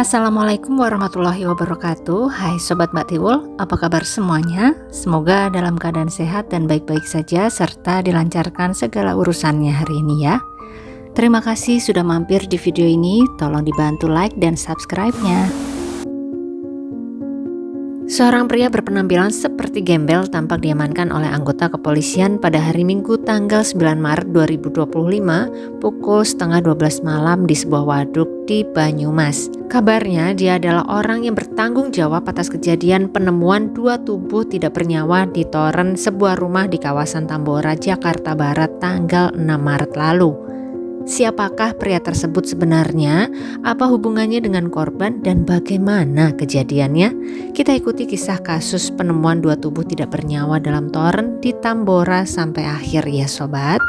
Assalamualaikum warahmatullahi wabarakatuh. Hai Sobat Mbak Tiwul, apa kabar semuanya? Semoga dalam keadaan sehat dan baik-baik saja serta dilancarkan segala urusannya hari ini ya. Terima kasih sudah mampir di video ini, tolong dibantu like dan subscribe-nya. Seorang pria berpenampilan seperti gembel tampak diamankan oleh anggota kepolisian pada hari Minggu tanggal 9 Maret 2025 pukul setengah 12 malam di sebuah waduk di Banyumas. Kabarnya dia adalah orang yang bertanggung jawab atas kejadian penemuan 2 tubuh tidak bernyawa di toren sebuah rumah di kawasan Tambora, Jakarta Barat tanggal 6 Maret lalu. Siapakah pria tersebut sebenarnya? Apa hubungannya dengan korban dan bagaimana kejadiannya? Kita ikuti kisah kasus penemuan 2 tubuh tidak bernyawa dalam toren di Tambora sampai akhir ya sobat.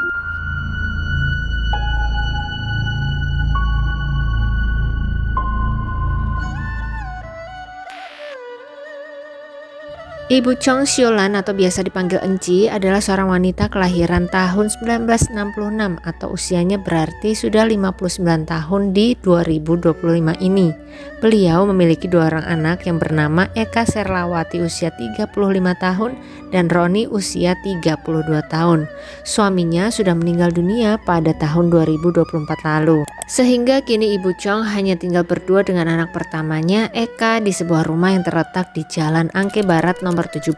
Ibu Chong Siolan atau biasa dipanggil Enci adalah seorang wanita kelahiran tahun 1966 atau usianya berarti sudah 59 tahun di 2025 ini. Beliau memiliki 2 orang anak yang bernama Eka Serlawati usia 35 tahun dan Roni usia 32 tahun. Suaminya sudah meninggal dunia pada tahun 2024 lalu. Sehingga kini Ibu Chong hanya tinggal berdua dengan anak pertamanya Eka di sebuah rumah yang terletak di Jalan Angke Barat nomor 17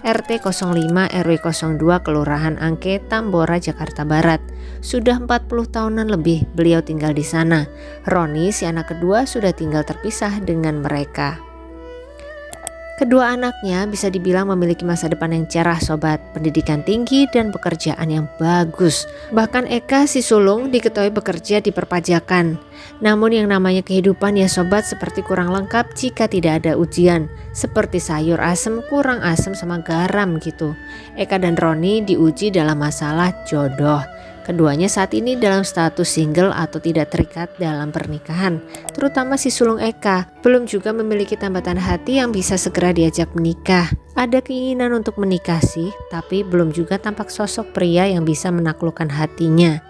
RT 05 RW 02 Kelurahan Angke Tambora Jakarta Barat. Sudah 40 tahunan lebih beliau tinggal di sana. Roni si anak kedua sudah tinggal terpisah dengan mereka. Kedua anaknya bisa dibilang memiliki masa depan yang cerah sobat, pendidikan tinggi dan pekerjaan yang bagus. Bahkan Eka si sulung diketahui bekerja di perpajakan. Namun yang namanya kehidupan ya sobat seperti kurang lengkap jika tidak ada ujian. Seperti sayur asem kurang asem sama garam gitu. Eka dan Roni diuji dalam masalah jodoh. Keduanya saat ini dalam status single atau tidak terikat dalam pernikahan. Terutama si sulung Eka belum juga memiliki tambatan hati yang bisa segera diajak menikah. Ada keinginan untuk menikah sih, tapi belum juga tampak sosok pria yang bisa menaklukkan hatinya.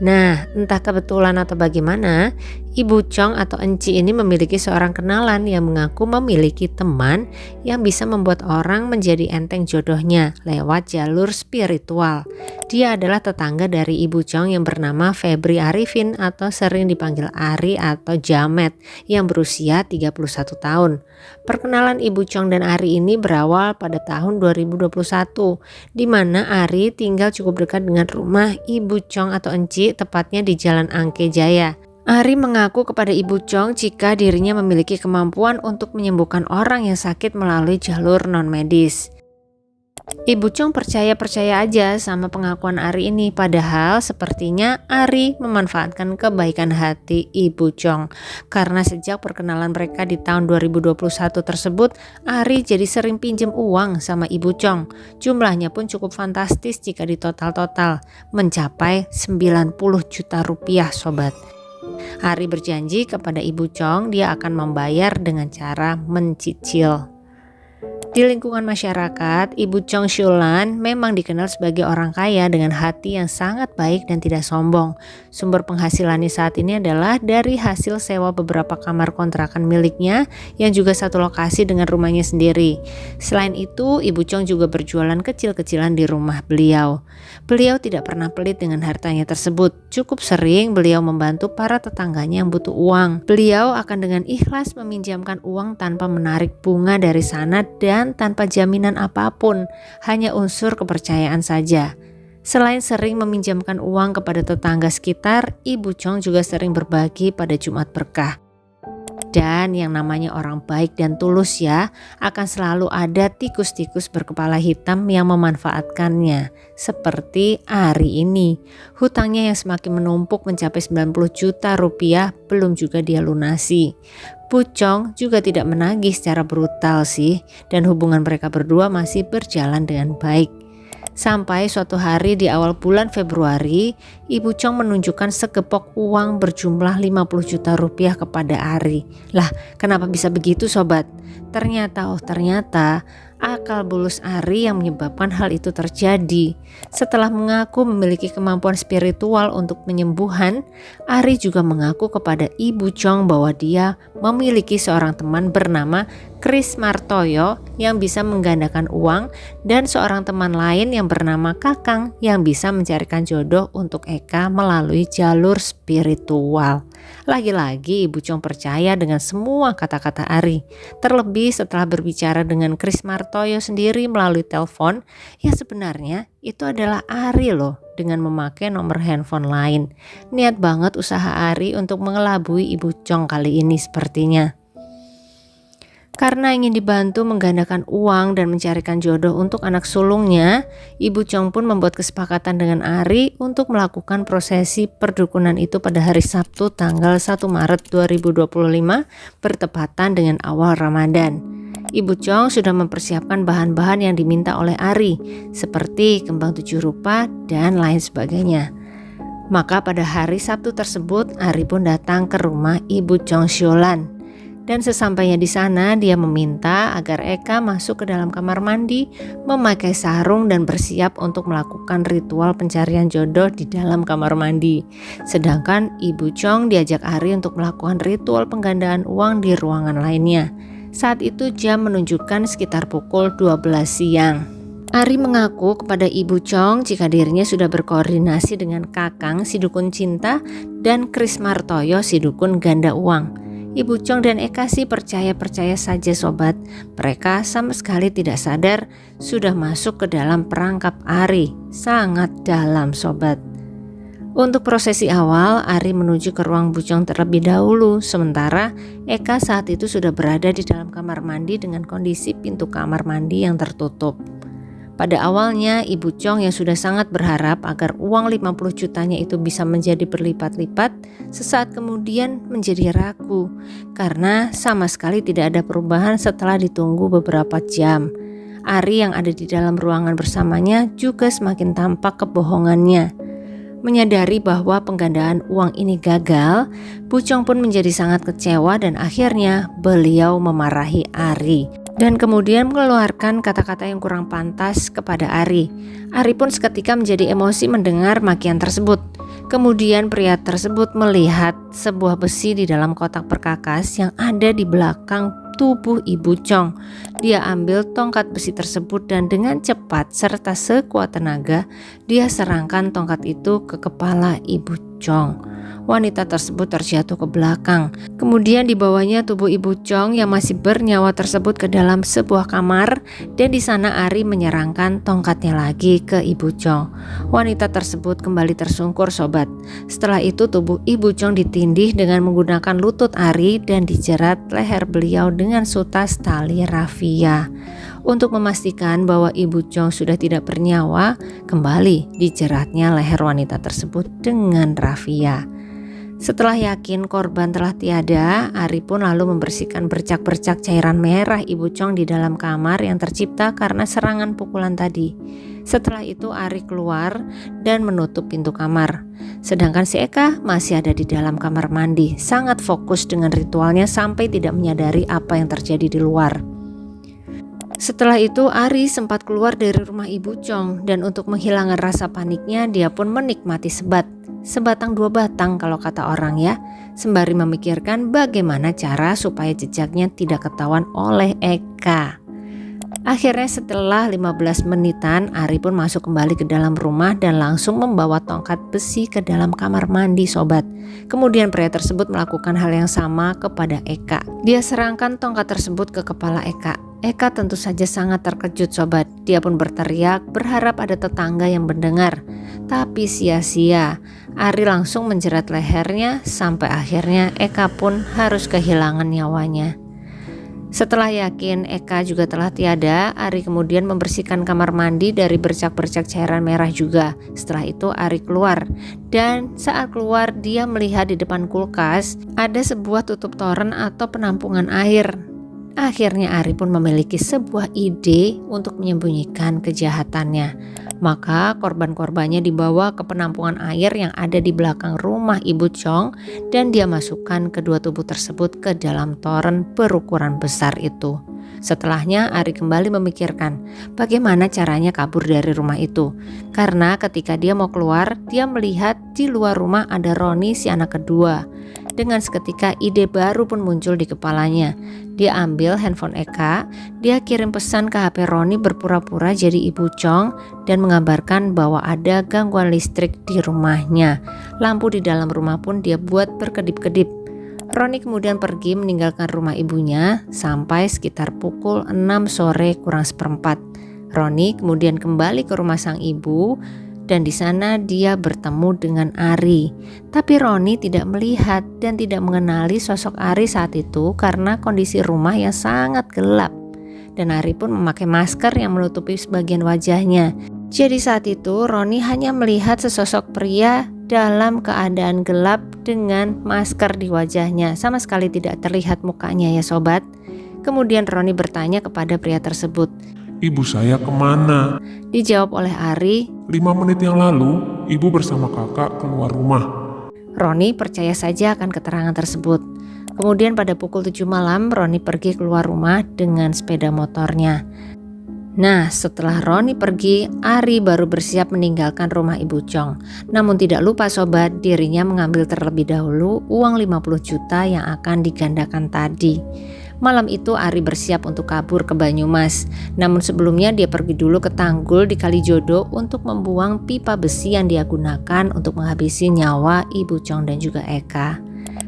Nah, entah kebetulan atau bagaimana, Ibu Chong atau Enci ini memiliki seorang kenalan yang mengaku memiliki teman yang bisa membuat orang menjadi enteng jodohnya lewat jalur spiritual. Dia adalah tetangga dari Ibu Chong yang bernama Febri Arifin atau sering dipanggil Ari atau Jamet yang berusia 31 tahun. Perkenalan Ibu Chong dan Ari ini berawal pada tahun 2021 di mana Ari tinggal cukup dekat dengan rumah Ibu Chong atau Enci, tepatnya di Jalan Angke Jaya. Ari mengaku kepada Ibu Chong jika dirinya memiliki kemampuan untuk menyembuhkan orang yang sakit melalui jalur non-medis. Ibu Chong percaya aja sama pengakuan Ari ini, padahal sepertinya Ari memanfaatkan kebaikan hati Ibu Chong. Karena sejak perkenalan mereka di tahun 2021 tersebut, Ari jadi sering pinjem uang sama Ibu Chong. Jumlahnya pun cukup fantastis jika ditotal-total, mencapai 90 juta rupiah sobat. Ari berjanji kepada Ibu Chong dia akan membayar dengan cara mencicil. Di lingkungan masyarakat, Ibu Chong Siolan memang dikenal sebagai orang kaya dengan hati yang sangat baik dan tidak sombong. Sumber penghasilannya saat ini adalah dari hasil sewa beberapa kamar kontrakan miliknya yang juga satu lokasi dengan rumahnya sendiri. Selain itu, Ibu Chong juga berjualan kecil-kecilan di rumah beliau. Beliau tidak pernah pelit dengan hartanya tersebut. Cukup sering beliau membantu para tetangganya yang butuh uang. Beliau akan dengan ikhlas meminjamkan uang tanpa menarik bunga dari sana dan tanpa jaminan apapun, hanya unsur kepercayaan saja. Selain sering meminjamkan uang kepada tetangga sekitar, Ibu Chong juga sering berbagi pada Jumat Berkah. Dan yang namanya orang baik dan tulus ya, akan selalu ada tikus-tikus berkepala hitam yang memanfaatkannya. Seperti Ari ini, hutangnya yang semakin menumpuk mencapai 90 juta rupiah belum juga dia lunasi. Bu Chong juga tidak menagih secara brutal sih, dan hubungan mereka berdua masih berjalan dengan baik. Sampai suatu hari di awal bulan Februari, Ibu Chong menunjukkan segepok uang berjumlah 50 juta rupiah kepada Ari. Lah, kenapa bisa begitu sobat? Ternyata akal bulus Ari yang menyebabkan hal itu terjadi. Setelah mengaku memiliki kemampuan spiritual untuk penyembuhan, Ari juga mengaku kepada Ibu Chong bahwa dia memiliki seorang teman bernama Kris Martoyo yang bisa menggandakan uang dan seorang teman lain yang bernama Kakang yang bisa mencarikan jodoh untuk Eka melalui jalur spiritual. Lagi-lagi Ibu Chong percaya dengan semua kata-kata Ari. Terlebih setelah berbicara dengan Kris Martoyo sendiri melalui telepon, yang sebenarnya itu adalah Ari loh dengan memakai nomor handphone lain. Niat banget usaha Ari untuk mengelabui Ibu Chong kali ini sepertinya. Karena ingin dibantu menggandakan uang dan mencarikan jodoh untuk anak sulungnya, Ibu Chong pun membuat kesepakatan dengan Ari untuk melakukan prosesi perdukunan itu pada hari Sabtu tanggal 1 Maret 2025 bertepatan dengan awal Ramadan. Ibu Chong sudah mempersiapkan bahan-bahan yang diminta oleh Ari seperti kembang 7 rupa dan lain sebagainya. Maka pada hari Sabtu tersebut Ari pun datang ke rumah Ibu Chong Siolan. Dan sesampainya di sana dia meminta agar Eka masuk ke dalam kamar mandi, memakai sarung dan bersiap untuk melakukan ritual pencarian jodoh di dalam kamar mandi. Sedangkan Ibu Chong diajak Ari untuk melakukan ritual penggandaan uang di ruangan lainnya. Saat itu jam menunjukkan sekitar pukul 12 siang. Ari mengaku kepada Ibu Chong jika dirinya sudah berkoordinasi dengan Kakang si dukun cinta dan Kris Martoyo si dukun ganda uang. Ibu Chong dan Eka sih percaya-percaya saja sobat. Mereka sama sekali tidak sadar sudah masuk ke dalam perangkap Ari. Sangat dalam sobat. Untuk prosesi awal, Ari menuju ke ruang Bu Chong terlebih dahulu. Sementara Eka saat itu sudah berada di dalam kamar mandi dengan kondisi pintu kamar mandi yang tertutup. Pada awalnya Ibu Chong yang sudah sangat berharap agar uang 50 jutanya itu bisa menjadi berlipat-lipat, sesaat kemudian menjadi ragu karena sama sekali tidak ada perubahan setelah ditunggu beberapa jam. Ari yang ada di dalam ruangan bersamanya juga semakin tampak kebohongannya. Menyadari bahwa penggandaan uang ini gagal, Bu Chong pun menjadi sangat kecewa dan akhirnya beliau memarahi Ari. Dan kemudian mengeluarkan kata-kata yang kurang pantas kepada Ari. Ari pun seketika menjadi emosi mendengar makian tersebut. Kemudian pria tersebut melihat sebuah besi di dalam kotak perkakas yang ada di belakang tubuh Ibu Chong. Dia ambil tongkat besi tersebut dan dengan cepat serta sekuat tenaga dia serangkan tongkat itu ke kepala Ibu Chong. Wanita tersebut terjatuh ke belakang. Kemudian dibawanya tubuh Ibu Chong yang masih bernyawa tersebut ke dalam sebuah kamar dan di sana Ari menyerangkan tongkatnya lagi ke Ibu Chong. Wanita tersebut kembali tersungkur sobat. Setelah itu tubuh Ibu Chong ditindih dengan menggunakan lutut Ari dan dijerat leher beliau dengan sutas tali rafia. Untuk memastikan bahwa Ibu Chong sudah tidak bernyawa, kembali dijeratnya leher wanita tersebut dengan rafia. Setelah yakin korban telah tiada, Ari pun lalu membersihkan bercak-bercak cairan merah Ibu Chong di dalam kamar yang tercipta karena serangan pukulan tadi. Setelah itu Ari keluar dan menutup pintu kamar. Sedangkan si Eka masih ada di dalam kamar mandi, sangat fokus dengan ritualnya sampai tidak menyadari apa yang terjadi di luar. Setelah itu Ari sempat keluar dari rumah Ibu Chong dan untuk menghilangkan rasa paniknya dia pun menikmati sebatang dua batang kalau kata orang ya, sembari memikirkan bagaimana cara supaya jejaknya tidak ketahuan oleh Eka. Akhirnya setelah 15 menitan Ari pun masuk kembali ke dalam rumah dan langsung membawa tongkat besi ke dalam kamar mandi sobat. Kemudian pria tersebut melakukan hal yang sama kepada Eka. Dia serangkan tongkat tersebut ke kepala Eka. Eka tentu saja sangat terkejut sobat. Dia pun berteriak berharap ada tetangga yang mendengar. Tapi sia-sia. Ari langsung menjerat lehernya sampai akhirnya Eka pun harus kehilangan nyawanya. Setelah yakin Eka juga telah tiada, Ari kemudian membersihkan kamar mandi dari bercak-bercak cairan merah juga. Setelah itu Ari keluar dan saat keluar dia melihat di depan kulkas ada sebuah tutup toren atau penampungan air. Akhirnya Ari pun memiliki sebuah ide untuk menyembunyikan kejahatannya. Maka korban-korbannya dibawa ke penampungan air yang ada di belakang rumah Ibu Chong dan dia masukkan kedua tubuh tersebut ke dalam toren berukuran besar itu. Setelahnya Ari kembali memikirkan bagaimana caranya kabur dari rumah itu. Karena ketika dia mau keluar, dia melihat di luar rumah ada Roni si anak kedua. Dengan seketika ide baru pun muncul di kepalanya. Dia ambil handphone Eka, dia kirim pesan ke HP Roni berpura-pura jadi Ibu Chong dan mengabarkan bahwa ada gangguan listrik di rumahnya. Lampu di dalam rumah pun dia buat berkedip-kedip. Roni kemudian pergi meninggalkan rumah ibunya sampai sekitar pukul 6 sore kurang seperempat. Roni kemudian kembali ke rumah sang ibu dan di sana dia bertemu dengan Ari. Tapi Roni tidak melihat dan tidak mengenali sosok Ari saat itu karena kondisi rumah yang sangat gelap. Dan Ari pun memakai masker yang menutupi sebagian wajahnya. Jadi saat itu Roni hanya melihat sesosok pria dalam keadaan gelap dengan masker di wajahnya. Sama sekali tidak terlihat mukanya ya sobat. Kemudian Roni bertanya kepada pria tersebut, "Ibu saya kemana?" Dijawab oleh Ari, 5 menit yang lalu, ibu bersama kakak keluar rumah. Roni percaya saja akan keterangan tersebut. Kemudian pada pukul 7 malam Roni pergi keluar rumah dengan sepeda motornya. Nah, setelah Roni pergi, Ari baru bersiap meninggalkan rumah Ibu Chong. Namun tidak lupa sobat, dirinya mengambil terlebih dahulu uang 50 juta yang akan digandakan tadi. Malam itu Ari bersiap untuk kabur ke Banyumas. Namun sebelumnya dia pergi dulu ke Tanggul di Kalijodo untuk membuang pipa besi yang dia gunakan untuk menghabisi nyawa Ibu Chong dan juga Eka.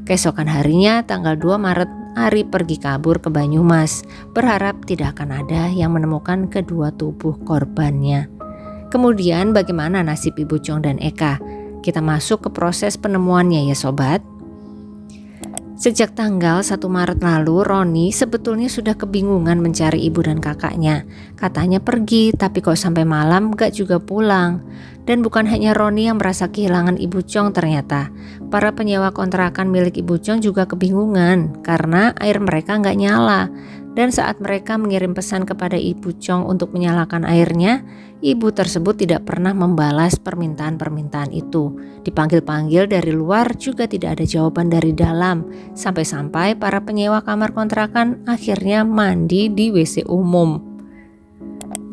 Keesokan harinya tanggal 2 Maret Ari pergi kabur ke Banyumas, berharap tidak akan ada yang menemukan kedua tubuh korbannya. Kemudian bagaimana nasib Ibu Chong dan Eka? Kita masuk ke proses penemuannya ya sobat. Sejak tanggal 1 Maret lalu, Roni sebetulnya sudah kebingungan mencari ibu dan kakaknya. Katanya pergi, tapi kok sampai malam gak juga pulang. Dan bukan hanya Roni yang merasa kehilangan Ibu Chong ternyata. Para penyewa kontrakan milik Ibu Chong juga kebingungan karena air mereka gak nyala. Dan saat mereka mengirim pesan kepada Ibu Chong untuk menyalakan airnya, ibu tersebut tidak pernah membalas permintaan-permintaan itu. Dipanggil-panggil dari luar juga tidak ada jawaban dari dalam. Sampai-sampai para penyewa kamar kontrakan akhirnya mandi di WC umum.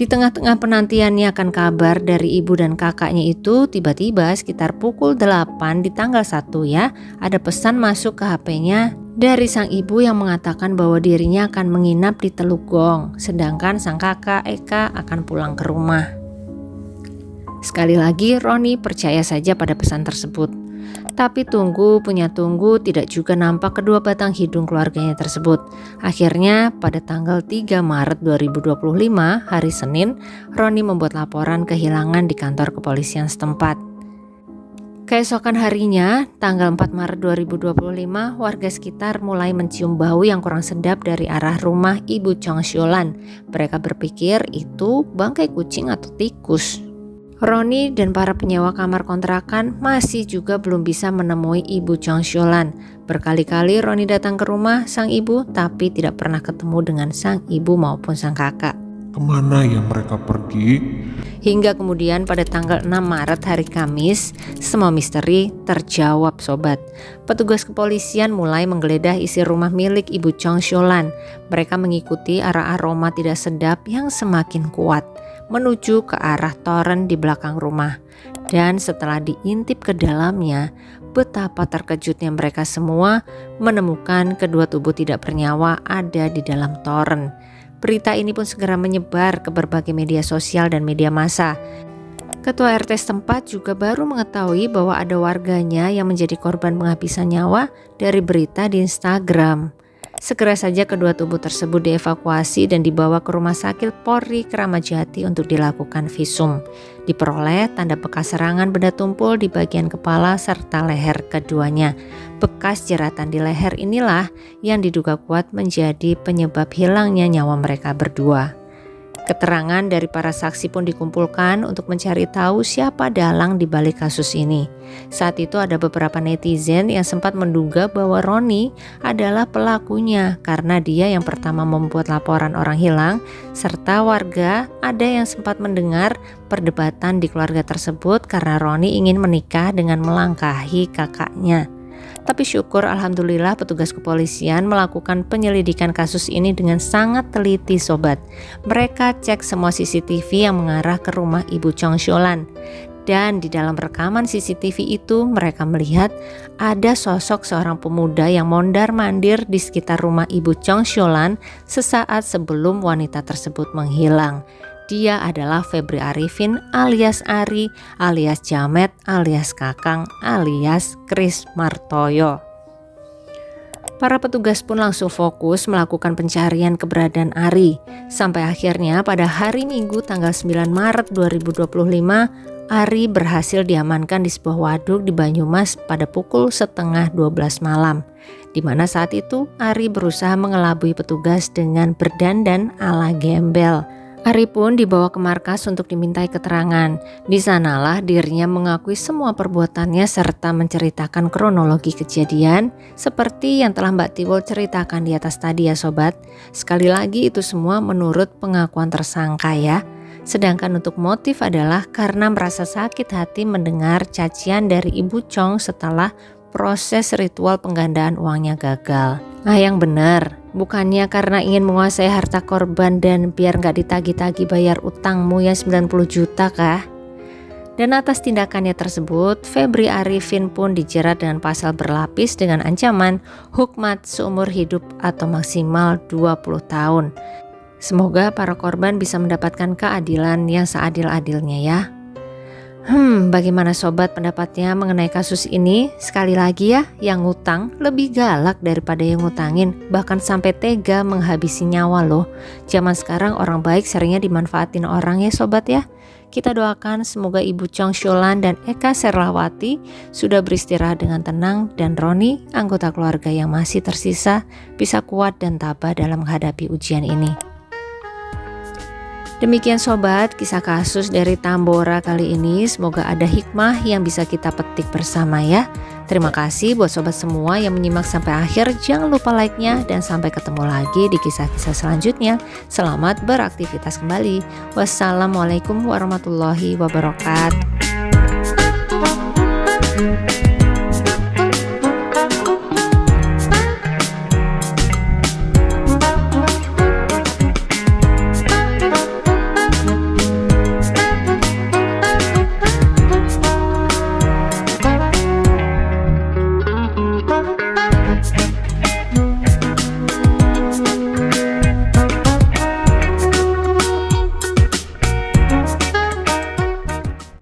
Di tengah-tengah penantiannya akan kabar dari ibu dan kakaknya itu, tiba-tiba sekitar pukul 8 di tanggal 1 ya, ada pesan masuk ke HP-nya dari sang ibu yang mengatakan bahwa dirinya akan menginap di Telugong, sedangkan sang kakak Eka akan pulang ke rumah. Sekali lagi Roni percaya saja pada pesan tersebut. Tapi tunggu tidak juga nampak kedua batang hidung keluarganya tersebut. Akhirnya pada tanggal 3 Maret 2025 hari Senin, Roni membuat laporan kehilangan di kantor kepolisian setempat. Keesokan harinya, tanggal 4 Maret 2025, warga sekitar mulai mencium bau yang kurang sedap dari arah rumah Ibu Chong Siolan. Mereka berpikir itu bangkai kucing atau tikus. Roni dan para penyewa kamar kontrakan masih juga belum bisa menemui Ibu Chong Siolan. Berkali-kali Roni datang ke rumah sang ibu tapi tidak pernah ketemu dengan sang ibu maupun sang kakak. Kemana ya mereka pergi? Hingga kemudian pada tanggal 6 Maret hari Kamis, semua misteri terjawab sobat. Petugas kepolisian mulai menggeledah isi rumah milik Ibu Chong Siolan. Mereka mengikuti arah aroma tidak sedap yang semakin kuat menuju ke arah toren di belakang rumah. Dan setelah diintip ke dalamnya, betapa terkejutnya mereka semua menemukan kedua tubuh tidak bernyawa ada di dalam toren. Berita ini pun segera menyebar ke berbagai media sosial dan media massa. Ketua RT setempat juga baru mengetahui bahwa ada warganya yang menjadi korban penghabisan nyawa dari berita di Instagram. Segera saja kedua tubuh tersebut dievakuasi dan dibawa ke Rumah Sakit Polri Kramat Jati untuk dilakukan visum. Diperoleh tanda bekas serangan benda tumpul di bagian kepala serta leher keduanya. Bekas jeratan di leher inilah yang diduga kuat menjadi penyebab hilangnya nyawa mereka berdua. Keterangan dari para saksi pun dikumpulkan untuk mencari tahu siapa dalang di balik kasus ini. Saat itu ada beberapa netizen yang sempat menduga bahwa Roni adalah pelakunya karena dia yang pertama membuat laporan orang hilang, serta warga ada yang sempat mendengar perdebatan di keluarga tersebut karena Roni ingin menikah dengan melangkahi kakaknya. Tapi syukur alhamdulillah petugas kepolisian melakukan penyelidikan kasus ini dengan sangat teliti sobat. Mereka cek semua CCTV yang mengarah ke rumah Ibu Chong Sholan. Dan di dalam rekaman CCTV itu mereka melihat ada sosok seorang pemuda yang mondar-mandir di sekitar rumah Ibu Chong Sholan sesaat sebelum wanita tersebut menghilang. Dia adalah Febri Arifin alias Ari alias Jamet alias Kakang alias Kris Martoyo. Para petugas pun langsung fokus melakukan pencarian keberadaan Ari. Sampai akhirnya pada hari Minggu tanggal 9 Maret 2025, Ari berhasil diamankan di sebuah waduk di Banyumas pada pukul 11:30 malam. Di mana saat itu Ari berusaha mengelabui petugas dengan berdandan ala gembel. Ari pun dibawa ke markas untuk dimintai keterangan. Di sanalah dirinya mengakui semua perbuatannya serta menceritakan kronologi kejadian seperti yang telah Mbak Tiwul ceritakan di atas tadi ya sobat. Sekali lagi itu semua menurut pengakuan tersangka ya. Sedangkan untuk motif adalah karena merasa sakit hati mendengar cacian dari Ibu Chong setelah proses ritual penggandaan uangnya gagal. Nah yang benar, bukannya karena ingin menguasai harta korban dan biar gak ditagi-tagi bayar utangmu ya 90 juta kah? Dan atas tindakannya tersebut, Febri Arifin pun dijerat dengan pasal berlapis dengan ancaman hukuman seumur hidup atau maksimal 20 tahun. Semoga para korban bisa mendapatkan keadilan yang seadil-adilnya ya. Bagaimana sobat pendapatnya mengenai kasus ini? Sekali lagi ya, yang ngutang lebih galak daripada yang ngutangin, bahkan sampai tega menghabisi nyawa loh. Zaman sekarang orang baik seringnya dimanfaatin orang ya sobat ya. Kita doakan semoga Ibu Chong Sholan dan Eka Serlawati sudah beristirahat dengan tenang dan Roni, anggota keluarga yang masih tersisa, bisa kuat dan tabah dalam menghadapi ujian ini. Demikian sobat kisah kasus dari Tambora kali ini, semoga ada hikmah yang bisa kita petik bersama ya. Terima kasih buat sobat semua yang menyimak sampai akhir, jangan lupa like-nya dan sampai ketemu lagi di kisah-kisah selanjutnya. Selamat beraktivitas kembali. Wassalamualaikum warahmatullahi wabarakatuh.